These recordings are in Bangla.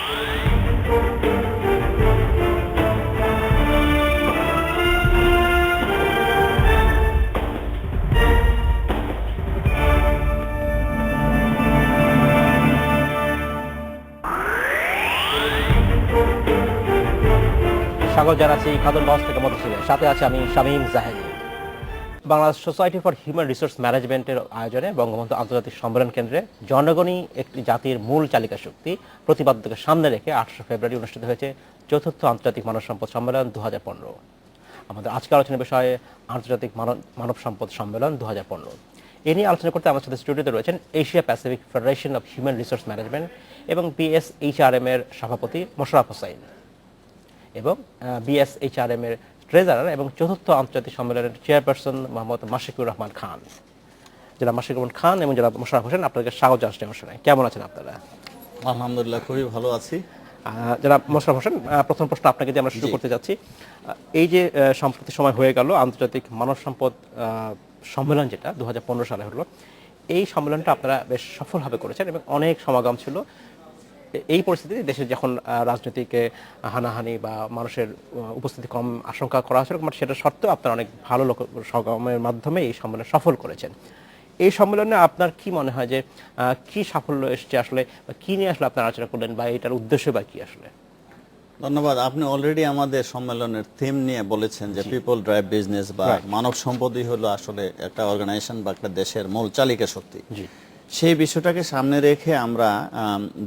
স্বাগত জানাচ্ছি খাতুনগঞ্জ থেকে মধুসূদন, সাথে আছে আমি Shamim Zahed. Bangladesh society for human resource ম্যানেজমেন্টের আয়োজনে বঙ্গবন্ধু আন্তর্জাতিক সম্মেলন কেন্দ্রে জনগণই একটি জাতির মূল চালিকা শক্তি প্রতিপাদ্যকে সামনে রেখে 28 ফেব্রুয়ারি অনুষ্ঠিত হয়েছে চতুর্থ আন্তর্জাতিক মানব সম্পদ সম্মেলন 2015। আমাদের আজকে আলোচনার বিষয়ে আন্তর্জাতিক মানব সম্পদ সম্মেলন 2015। এ নিয়ে আলোচনা করতে আমার সাথে স্টুডিওতে রয়েছেন Asia Pacific federation of human resource management এবং BSHRM এর সভাপতি মোশাররফ হোসাইন এবং BSHRM এর ট্রেজারার এবং চতুর্থ আন্তর্জাতিক সম্মেলনের চেয়ারপারসন মোহাম্মদ মাশিকুর রহমান খান। যারা মাশিকুর রহমান খান এবং যারা মোশাররফ হোসেন, আপনাদেরকে স্বাগত জানাচ্ছি অনুষ্ঠানে। কেমন আছেন আপনারা? আলহামদুলিল্লাহ, খুবই ভালো আছি। যারা মোশাররফ হোসেন, প্রথম প্রশ্ন আপনাকে দিয়ে আমরা শুরু করতে যাচ্ছি। এই যে সম্প্রতি সময় হয়ে গেল আন্তর্জাতিক মানব সম্পদ সম্মেলন, যেটা 2015 সালে হলো, এই সম্মেলনটা আপনারা বেশ সফলভাবে করেছেন এবং অনেক সমাগম ছিল। এই পরিস্থিতিতে দেশে যখন রাজনৈতিক হানাহানি বা মানুষের উপস্থিতি কম আশঙ্কা করা হয়েছিল, সেটা সত্ত্বেও আপনারা অনেক ভালো লোক সমাগমের মাধ্যমে এই সম্মেলন সফল করেছেন। এই সম্মেলনে আপনার কি মনে হয় যে কি সাফল্য এসছে আসলে, কি নিয়ে আসলে আপনারা আলোচনা করলেন, বা এটার উদ্দেশ্য বা কি আসলে? ধন্যবাদ। আপনি অলরেডি আমাদের সম্মেলনের থিম নিয়ে বলেছেন যে পিপল ড্রাইভ বিজনেস, বা মানব সম্পদই হলো আসলে একটা অর্গানাইজেশন বা একটা দেশের মূল চালিকা শক্তি। সেই বিষয়টাকে সামনে রেখে আমরা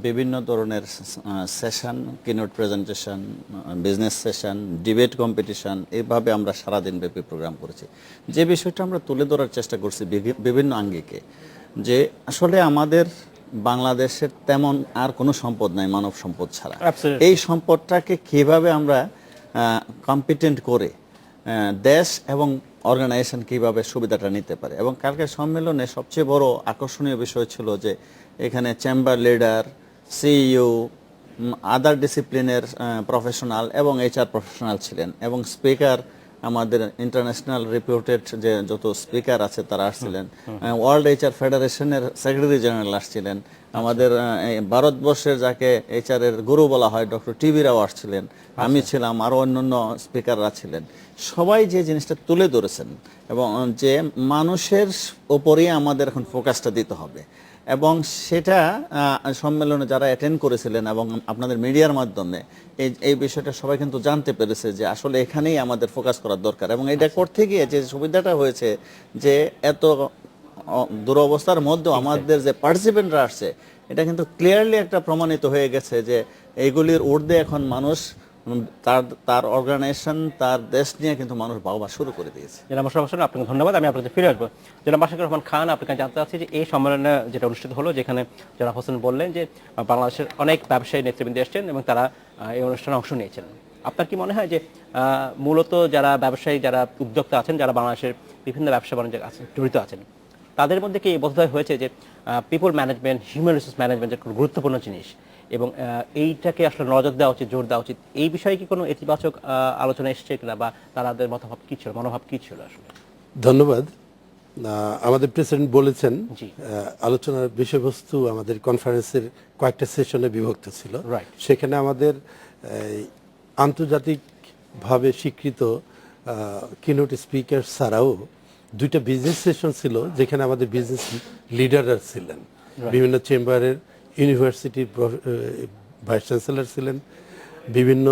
বিভিন্ন ধরনের session, keynote presentation, business session, debate competition, এইভাবে আমরা সারাদিন ব্যাপী প্রোগ্রাম করেছি। যে বিষয়টা আমরা তুলে ধরার চেষ্টা করছি বিভিন্ন আঙ্গিকে, যে আসলে আমাদের বাংলাদেশের তেমন আর কোনো সম্পদ নাই মানব সম্পদ ছাড়া। এই সম্পদটাকে কিভাবে আমরা কম্পিটেন্ট করে দেশ এবং অর্গানাইজেশন কিভাবে সুবিধাটা নিতে পারে। এবং কালকের সম্মেলনে সবচেয়ে বড় আকর্ষণীয় বিষয় ছিল যে এখানে চেম্বার লিডার, সিইও, আদার ডিসিপ্লিনের প্রফেশনাল এবং HR প্রফেশনাল ছিলেন, এবং স্পিকার আমাদের ইন্টারন্যাশনাল রিপিউটেড যে যত স্পিকার আছে তারা আসছিলেন। ওয়ার্ল্ড HR ফেডারেশনের সেক্রেটারি জেনারেল আসছিলেন। আমাদের ভারতবর্ষের যাকে HR এর গুরু বলা হয় ডক্টর TB রাও আসছিলেন, আমি ছিলাম, আরও অন্যান্য স্পিকাররা ছিলেন। সবাই যে জিনিসটা তুলে ধরেছেন এবং যে মানুষের ওপরেই আমাদের এখন ফোকাসটা দিতে হবে, এবং সেটা সম্মেলনে যারা অ্যাটেন্ড করেছিলেন এবং আপনাদের মিডিয়ার মাধ্যমে এই বিষয়টা সবাই কিন্তু জানতে পেরেছে যে আসলে এখানেই আমাদের ফোকাস করার দরকার। এবং এটা করতে গিয়ে যে সুবিধাটা হয়েছে যে এত দুরবস্থার মধ্যেও আমাদের যে পার্টিসিপেন্টরা আসছে, এটা কিন্তু ক্লিয়ারলি একটা প্রমাণিত হয়ে গেছে যে এইগুলির ঊর্ধ্বে এখন মানুষ তার অর্গানাইজেশন, তার দেশ নিয়ে কিন্তু মানুষ ভাবা শুরু করে দিয়েছে। জনাব মোশাররফ হোসেন, আপনাকে ধন্যবাদ। আমি আপনাকে ফিরে আসবো। জনাব মাশিকুর রহমান খান, আপনাকে জানতে চাচ্ছি যে এই সম্মেলনে যেটা অনুষ্ঠিত হলো, যেখানে জনাব হোসেন বললেন যে বাংলাদেশের অনেক ব্যবসায়ী নেতৃবৃন্দ এসেছেন এবং তারা এই অনুষ্ঠানে অংশ নিয়েছেন। আপনার কি মনে হয় যে মূলত যারা ব্যবসায়ী, যারা উদ্যোক্তা আছেন, যারা বাংলাদেশের বিভিন্ন ব্যবসা বাণিজ্য জড়িত আছেন, তাদের মধ্যে কি বোধহয় হয়েছে যে people management, human resource management একটা গুরুত্বপূর্ণ জিনিস, এবং এইটাকে আসলে নজর দেওয়া উচিত, জোর দেওয়া উচিত, এই বিষয়ে কি কোনো ইতিবাচক আলোচনা এসছে কিনা, বা তাদের মনোভাব কি ছিল আসলে? ধন্যবাদ। আমাদের প্রেসিডেন্ট বলেছেন আলোচনার বিষয়বস্তু আমাদের কনফারেন্সের কয়েকটা সেশনে বিভক্ত ছিল। সেখানে আমাদের আন্তর্জাতিকভাবে স্বীকৃত কিনোট স্পিকার ছাড়াও দুইটা বিজনেস সেশন ছিল, যেখানে আমাদের বিজনেস লিডাররা ছিলেন, বিভিন্ন চেম্বারের, ইউনিভার্সিটির ভাইস চ্যান্সেলর ছিলেন, বিভিন্ন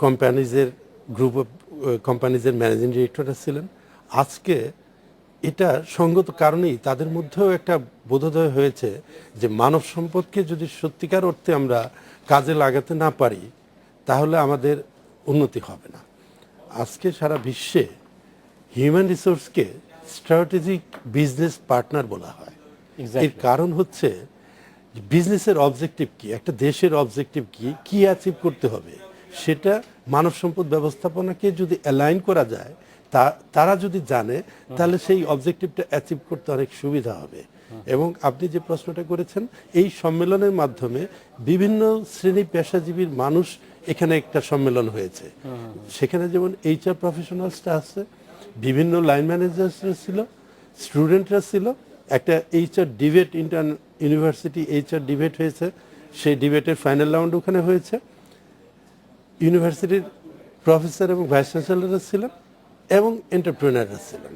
কোম্পানিজের গ্রুপ অফ কোম্পানিজের ম্যানেজিং ডিরেক্টররা ছিলেন। আজকে এটা সঙ্গত কারণেই তাদের মধ্যেও একটা বোধোদয় হয়েছে যে মানব সম্পদকে যদি সত্যিকার অর্থে আমরা কাজে লাগাতে না পারি, তাহলে আমাদের উন্নতি হবে না। আজকে সারা বিশ্বে হিউম্যান রিসোর্সকে স্ট্র্যাটেজিক বিজনেস পার্টনার বলা হয়। এর কারণ হচ্ছে বিজনেসের অবজেক্টিভ কি, একটা দেশের অবজেক্টিভ কি, কি অ্যাচিভ করতে হবে, সেটা মানব সম্পদ ব্যবস্থাপনাকে যদি অ্যালাইন করা যায়, তারা যদি জানে, তাহলে সেই অবজেক্টিভটা অ্যাচিভ করতে অনেক সুবিধা হবে। এবং আপনি যে প্রশ্নটা করেছেন, এই সম্মেলনের মাধ্যমে বিভিন্ন শ্রেণী পেশাজীবীর মানুষ এখানে একটা সম্মেলন হয়েছে। সেখানে যেমন HR প্রফেশনালসটা আছে, বিভিন্ন লাইন ম্যানেজার্সরা ছিল, স্টুডেন্টরা ছিল, একটা HR debate, inter university HR debate হয়েছে, সেই ডিবেটের ফাইনাল রাউন্ড ওখানে হয়েছে। ইউনিভার্সিটির প্রফেসর এবং ভাইস চ্যান্সেলররা ছিলেন এবং এন্টারপ্রেনাররা ছিলেন।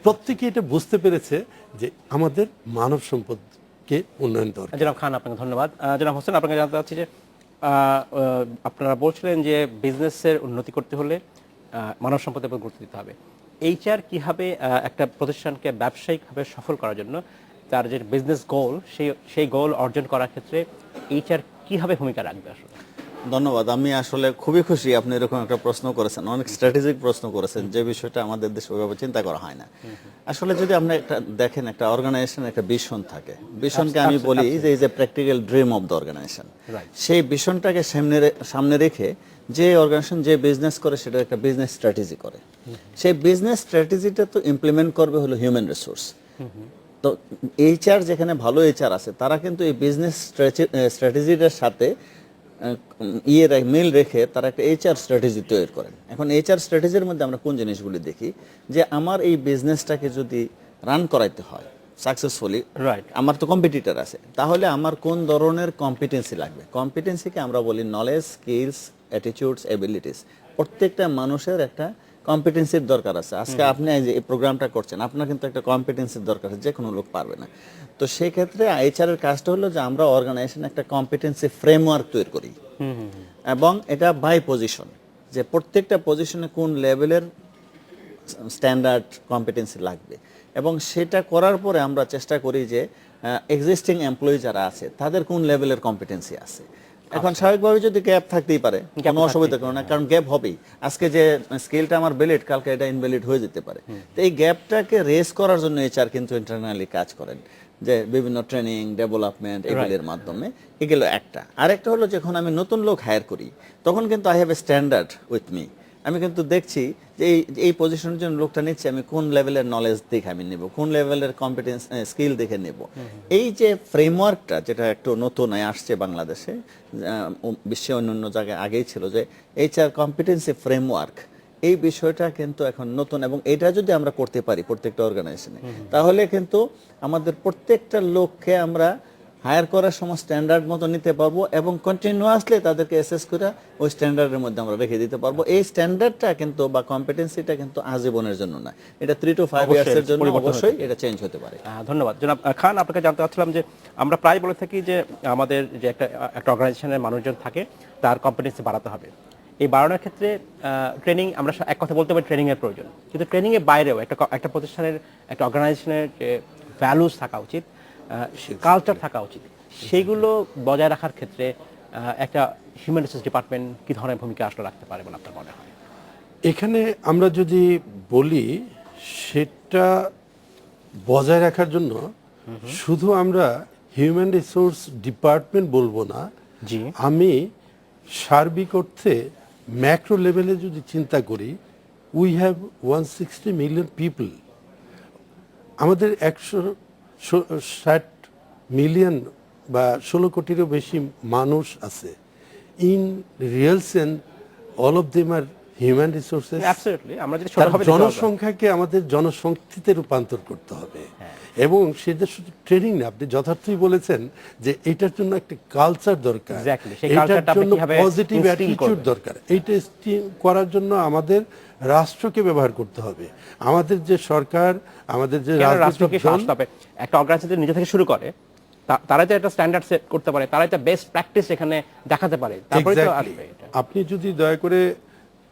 প্রত্যেকে এটা বুঝতে পেরেছে যে আমাদের মানব সম্পদকে উন্নয়ন দরকার। জনাব খান, আপনাকে ধন্যবাদ। জনাব হোসেন, আপনাকে জানতে চাচ্ছি যে আপনারা বলছিলেন যে বিজনেসের উন্নতি করতে হলে মানব সম্পদের উপর গুরুত্ব দিতে হবে। এইচআর কিভাবে একটা প্রতিষ্ঠানকে ব্যবসায়িকভাবে সফল করার জন্য তার যে বিজনেস গোল সেই গোল অর্জন করার ক্ষেত্রে এইচআর কিভাবে ভূমিকা রাখবে আসলে? ধন্যবাদ। আমি আসলে খুবই খুশি আপনি এরকম একটা প্রশ্ন করেছেন, অনেক স্ট্র্যাটেজিক প্রশ্ন করেছেন, যে বিষয়টা আমাদের দেশে ওইভাবে চিন্তা করা হয় না। আসলে যদি আপনি একটা দেখেন, একটা অর্গানাইজেশন একটা ভিশন থাকে, ভিশনকে আমি বলি যে এই যে practical dream of the organization, সেই ভিশনটাকে সামনে রেখে যে অর্গানাইজেশন যে বিজনেস করে সেটা একটা বিজনেস স্ট্র্যাটেজি করে। সেই বিজনেস স্ট্র্যাটেজিটা তো ইমপ্লিমেন্ট করবে হলো হিউম্যান রিসোর্স। তো এইচআর যেখানে ভালো এইচআর আছে তারা কিন্তু এই বিজনেস স্ট্র্যাটেজিটার সাথে মিল রেখে তারা একটা এইচআর স্ট্র্যাটেজি তৈরি করেন। এখন এইচআর স্ট্র্যাটেজির মধ্যে আমরা কোন জিনিসগুলি দেখি, যে আমার এই বিজনেসটাকে যদি রান করাইতে হয় সাকসেসফুলি, আমার তো কম্পিটিটর আছে, তাহলে আমার কোন ধরনের কম্পিটেন্সি লাগবে? কম্পিটেন্সিকে আমরা বলি নলেজ, স্কিলস, অ্যাটিটিউডস, এবিলিটিস। প্রত্যেকটা মানুষের একটা কম্পিটেন্সির দরকার আছে। আজকে আপনি যে এই প্রোগ্রামটা করছেন, আপনার কিন্তু একটা কম্পিটেন্সির দরকার আছে, যে কোনো লোক পারবে না। তো সেই ক্ষেত্রে এইচআর এর কাজটা হলো যে আমরা অর্গানাইজেশন একটা কম্পিটেন্সি ফ্রেমওয়ার্ক তৈরি করি, এবং এটা বাই পজিশন, যে প্রত্যেকটা পজিশনে কোন লেভেলের স্ট্যান্ডার্ড কম্পিটেন্সি লাগবে, এবং সেটা করার পরে আমরা চেষ্টা করি যে এক্সিস্টিং এমপ্লয়ি যারা আছে তাদের কোন লেভেলের কম্পিটেন্সি আছে। এখন স্বাভাবিকভাবে যদি গ্যাপ থাকতেই পারে, কোনো অসুবিধা কোনো না, কারণ গ্যাপ হবেই। আজকে যে স্কিলটা আমার ভ্যালিড, কালকে এটা ইনভ্যালিড হয়ে যেতে পারে। তো এই গ্যাপটাকে রেস করার জন্য এইচআর কিন্তু ইন্টারনালি কাজ করেন, যে বিভিন্ন ট্রেনিং, ডেভেলপমেন্ট, এগুলোর মাধ্যমে। এগুলো একটা। আরেকটা হলো যখন আমি নতুন লোক হায়ার করি, তখন কিন্তু I have a standard with me. আমি কিন্তু দেখছি যে এই পজিশনের জন্য লোকটা নিচ্ছে, আমি কোন লেভেলের নলেজ দেখে আমি নেব, কোন লেভেলের কম্পিটেন্স স্কিল দেখে নেব। এই যে ফ্রেমওয়ার্কটা, যেটা একটু নতুন আসছে বাংলাদেশে, বিশ্বে অন্যান্য জায়গায় আগেই ছিল, যে এইচআর কম্পিটেন্সি ফ্রেমওয়ার্ক, এই বিষয়টা কিন্তু এখন নতুন। এবং এটা যদি আমরা করতে পারি প্রত্যেকটা অর্গানাইজেশনে, তাহলে কিন্তু আমাদের প্রত্যেকটা লোককে আমরা হায়ার করার সময় স্ট্যান্ডার্ড মতো নিতে পারবো, এবং কন্টিনিউয়াসলি তাদেরকে অ্যাসেস করে ওই স্ট্যান্ডার্ডের মধ্যে আমরা রেখে দিতে পারবো। এই স্ট্যান্ডার্ডটা কিন্তু বা কম্পিটেন্সিটা কিন্তু আজীবনের জন্য না, এটা 3 to 5 ইয়ার্সের জন্য অবশ্যই এটা চেঞ্জ হতে পারে। ধন্যবাদ। জনাব খান, আপনাকে জানতে চাচ্ছিলাম যে আমরা প্রায় বলে থাকি যে আমাদের যে একটা অর্গানাইজেশনের মানুষজন থাকে তার কম্পিটেন্সি বাড়াতে হবে। এই বাড়ানোর ক্ষেত্রে ট্রেনিং, আমরা এক কথা বলতে পারি ট্রেনিং এর প্রয়োজন, কিন্তু ট্রেনিং এর বাইরেও একটা প্রতিষ্ঠানের, একটা অর্গানাইজেশনের যে ভ্যালুস থাকা উচিত, কালচার থাকা উচিত, সেগুলো বজায় রাখার ক্ষেত্রে একটা হিউম্যান রিসোর্স ডিপার্টমেন্ট কি ধরনের ভূমিকা আসলে রাখতে পারে বলে আপনার মনে হয়? এখানে আমরা যদি বলি, সেটা বজায় রাখার জন্য শুধু আমরা হিউম্যান রিসোর্স ডিপার্টমেন্ট বলবো না, আমি সার্বিক অর্থে ম্যাক্রো লেভেলে যদি চিন্তা করি, উই হ্যাভ 160 মিলিয়ন পিপল। আমাদের 160 মিলিয়ন বা 16 কোটিরও বেশি মানুষ আছে। In real sense all of them are human resources. জনসংখ্যাকে আমাদের জনশক্তিতে রূপান্তর করতে হবে, এবং সেটা শুধু ট্রেনিং না, আপনি যথার্থই বলেছেন যে এটার জন্য একটা কালচার দরকার, এটার জন্য পজিটিভ অ্যাটিটিউড দরকার। এইটা করার জন্য আমাদের রাষ্ট্রকে ব্যবহার করতে হবে। আমাদের যে সরকার, আমাদের যে রাজনৈতিক দল, একটা অর্গানাইজেশন নিজে থেকে শুরু করে, তারা যে একটা স্ট্যান্ডার্ড সেট করতে পারে, তারা একটা বেস্ট প্র্যাকটিস এখানে দেখাতে পারে, তারপরে তো আসবে। আপনি যদি দয়া করে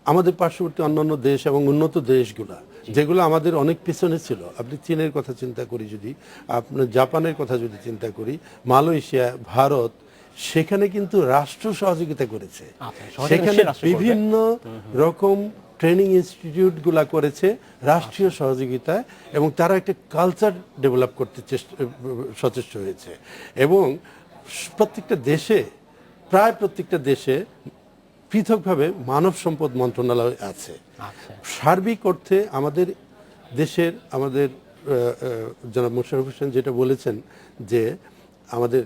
আমাদের পার্শ্ববর্তী অন্যান্য দেশ এবং উন্নত দেশগুলা, যেগুলো আমাদের অনেক পিছনে ছিল, আপনি চীনের কথা চিন্তা করি, যদি আপনার জাপানের কথা যদি চিন্তা করি, মালয়েশিয়া, ভারত, সেখানে কিন্তু রাষ্ট্র সহযোগিতা করেছে। সেখানে বিভিন্ন রকম ট্রেনিং ইনস্টিটিউট গুলা করেছে রাষ্ট্রীয় সহযোগিতায়, এবং তারা একটা কালচার ডেভেলপ করতে সচেষ্ট হয়েছে। এবং প্রত্যেকটা দেশে, প্রায় প্রত্যেকটা দেশে পৃথকভাবে মানব সম্পদ মন্ত্রণালয় আছে। সার্বিক অর্থে আমাদের দেশের, আমাদের জনাব মোশাররফ হোসেন যেটা বলেছেন যে আমাদের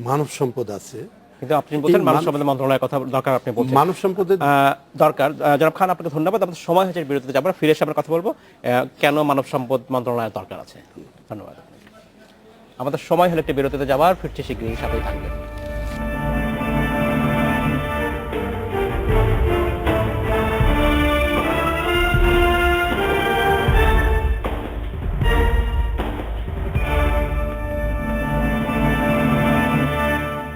মানব সম্পদ আছে, কিন্তু আপনি বলছেন মানব সম্পদ মন্ত্রণালয়ের কথা দরকার, আপনি বলছেন মানব সম্পদের দরকার। জনাব খান, আপনাকে ধন্যবাদ। আমাদের সময় হয়েছে বিরতিতে যাবো, ফিরে এসে আমরা কথা বলবো কেন মানব সম্পদ মন্ত্রণালয়ের দরকার আছে। ধন্যবাদ। আমাদের সময় হলো একটি বিরতিতে যাবার, ফিরছি শীঘ্রই, সাথেই থাকবেন।